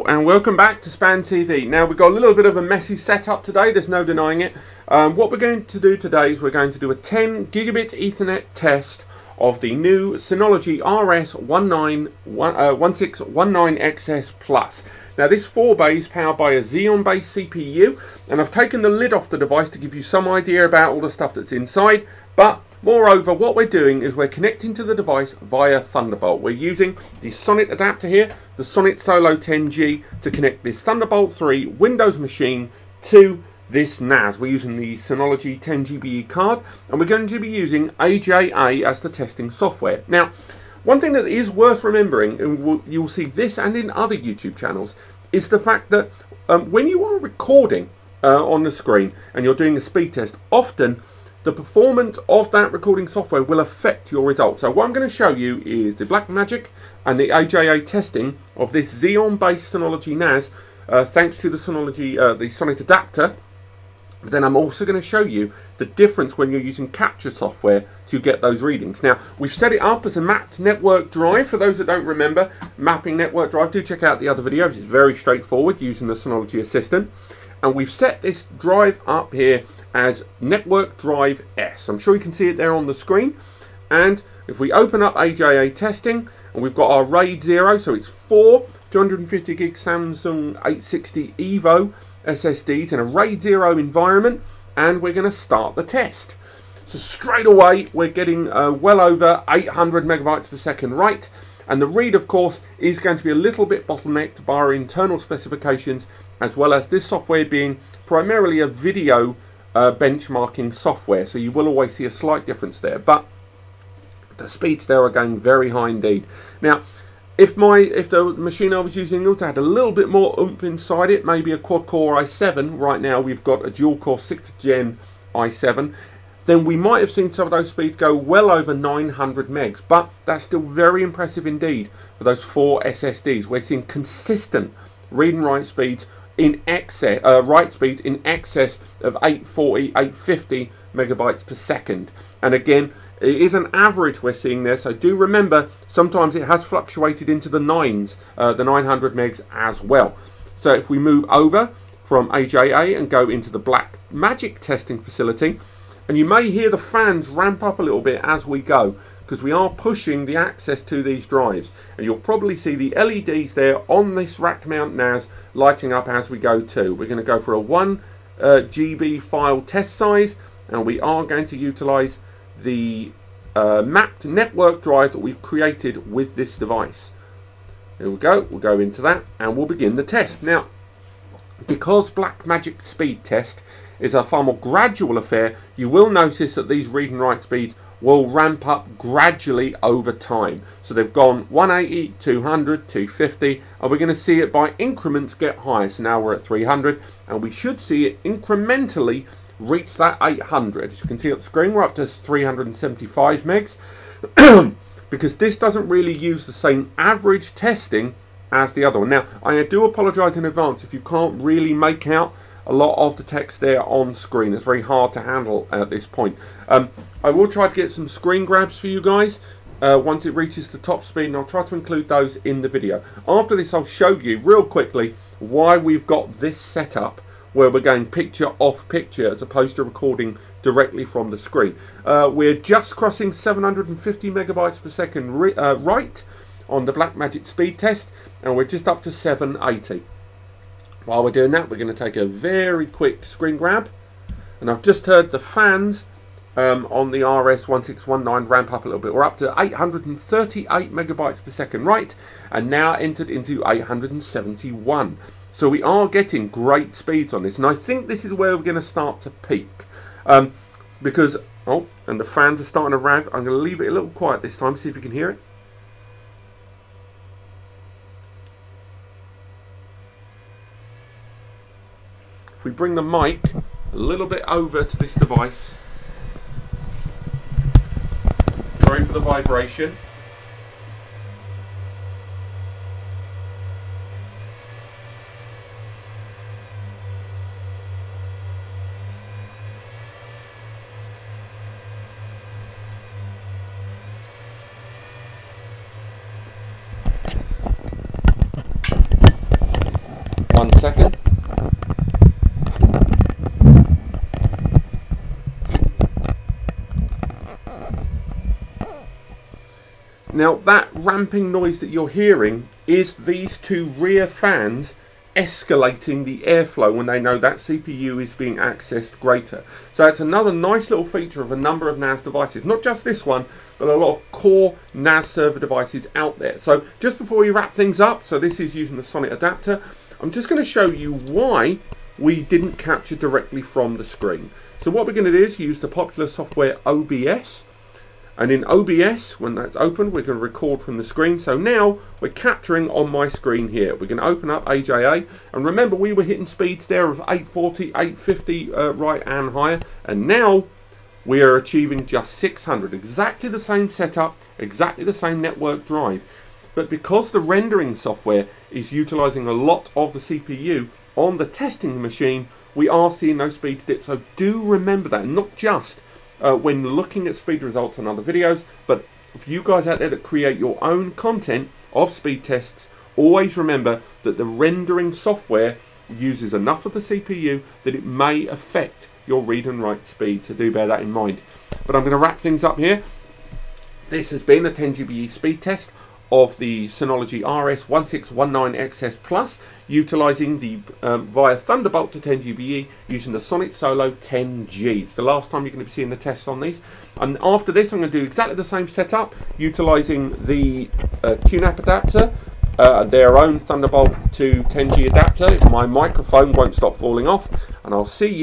Hello and welcome back to Span TV. Now we've got a little bit of a messy setup today, there's no denying it. What we're going to do today is we're going to do a 10 gigabit Ethernet test of the new Synology RS1619xs Plus. Now this 4-bay is powered by a Xeon based CPU, and I've taken the lid off the device to give you some idea about all the stuff that's inside, but moreover what we're doing is we're connecting to the device via Thunderbolt. We're using the Sonnet adapter here, the Sonnet Solo 10G, to connect this Thunderbolt 3 Windows machine to this NAS. We're using the Synology 10Gbe card, and we're going to be using AJA as the testing software. Now, one thing that is worth remembering, and you'll see this and in other YouTube channels, is the fact that when you are recording on the screen and you're doing a speed test, often the performance of that recording software will affect your results. So what I'm going to show you is the Blackmagic and the AJA testing of this Xeon-based Synology NAS, thanks to the Synology, the Sonnet adapter. But then I'm also going to show you the difference when you're using capture software to get those readings. Now, we've set it up as a mapped network drive. For those that don't remember, mapping network drive, do check out the other videos. It's very straightforward using the Synology Assistant. And we've set this drive up here as Network Drive S. I'm sure you can see it there on the screen. And if we open up AJA testing, and we've got our RAID 0, so it's 4 250 gig Samsung 860 EVO SSDs in a RAID 0 environment, and we're going to start the test. So straight away we're getting well over 800 megabytes per second write, and the read of course is going to be a little bit bottlenecked by our internal specifications, as well as this software being primarily a video benchmarking software, so you will always see a slight difference there, but the speeds there are going very high indeed. Now, if the machine I was using also had a little bit more oomph inside it, maybe a quad-core i7, right now we've got a dual-core 6th gen i7, then we might have seen some of those speeds go well over 900 megs, but that's still very impressive indeed for those 4 SSDs. We're seeing consistent read and write speeds in excess, in excess of 840, 850 megabytes per second. And again, it is an average we're seeing there, so do remember sometimes it has fluctuated into the 900 megs as well. So if we move over from AJA and go into the Blackmagic testing facility, and you may hear the fans ramp up a little bit as we go, because we are pushing the access to these drives, and you'll probably see the LEDs there on this rack mount NAS lighting up as we go too. We're going to go for a 1 GB file test size, and we are going to utilize the mapped network drive that we've created with this device. Here we go, we'll go into that and we'll begin the test. Now, because Blackmagic speed test is a far more gradual affair, you will notice that these read and write speeds will ramp up gradually over time. So they've gone 180, 200, 250, and we're going to see it by increments get higher. So now we're at 300, and we should see it incrementally reach that 800. As you can see on the screen, we're up to 375 megs because this doesn't really use the same average testing as the other one. Now, I do apologize in advance if you can't really make out a lot of the text there on screen. It's very hard to handle at this point. I will try to get some screen grabs for you guys once it reaches the top speed, and I'll try to include those in the video. After this, I'll show you real quickly why we've got this setup where we're going picture off picture as opposed to recording directly from the screen. We're just crossing 750 megabytes per second write on the Blackmagic speed test, and we're just up to 780. While we're doing that, we're going to take a very quick screen grab, and I've just heard the fans on the RS1619 ramp up a little bit. We're up to 838 megabytes per second write, and now entered into 871. So we are getting great speeds on this, and I think this is where we're going to start to peak. Because, oh, and the fans are starting to rev. I'm going to leave it a little quiet this time, see if you can hear it. If we bring the mic a little bit over to this device, sorry for the vibration. 1 second. Now that ramping noise that you're hearing is these two rear fans escalating the airflow when they know that CPU is being accessed greater. So it's another nice little feature of a number of NAS devices, not just this one, but a lot of core NAS server devices out there. So just before we wrap things up, so this is using the Sonnet adapter, I'm just going to show you why we didn't capture directly from the screen. So what we're going to do is use the popular software OBS. And in OBS, when that's open, we're going to record from the screen. So now we're capturing on my screen here. We're going to open up AJA. And remember, we were hitting speeds there of 840, 850 right and higher. And now we are achieving just 600. Exactly the same setup, exactly the same network drive. But because the rendering software is utilizing a lot of the CPU on the testing machine, we are seeing those speeds dip. So do remember that, and not just when looking at speed results on other videos, but for you guys out there that create your own content of speed tests, always remember that the rendering software uses enough of the CPU that it may affect your read and write speed, so do bear that in mind. But I'm going to wrap things up here. This has been a 10Gbe speed test of the Synology RS1619xs Plus, utilizing the via Thunderbolt to 10Gbe using the Sonnet Solo 10G. It's the last time you're going to be seeing the tests on these. And after this, I'm going to do exactly the same setup, utilizing the QNAP adapter, their own Thunderbolt to 10G adapter, if my microphone won't stop falling off. And I'll see you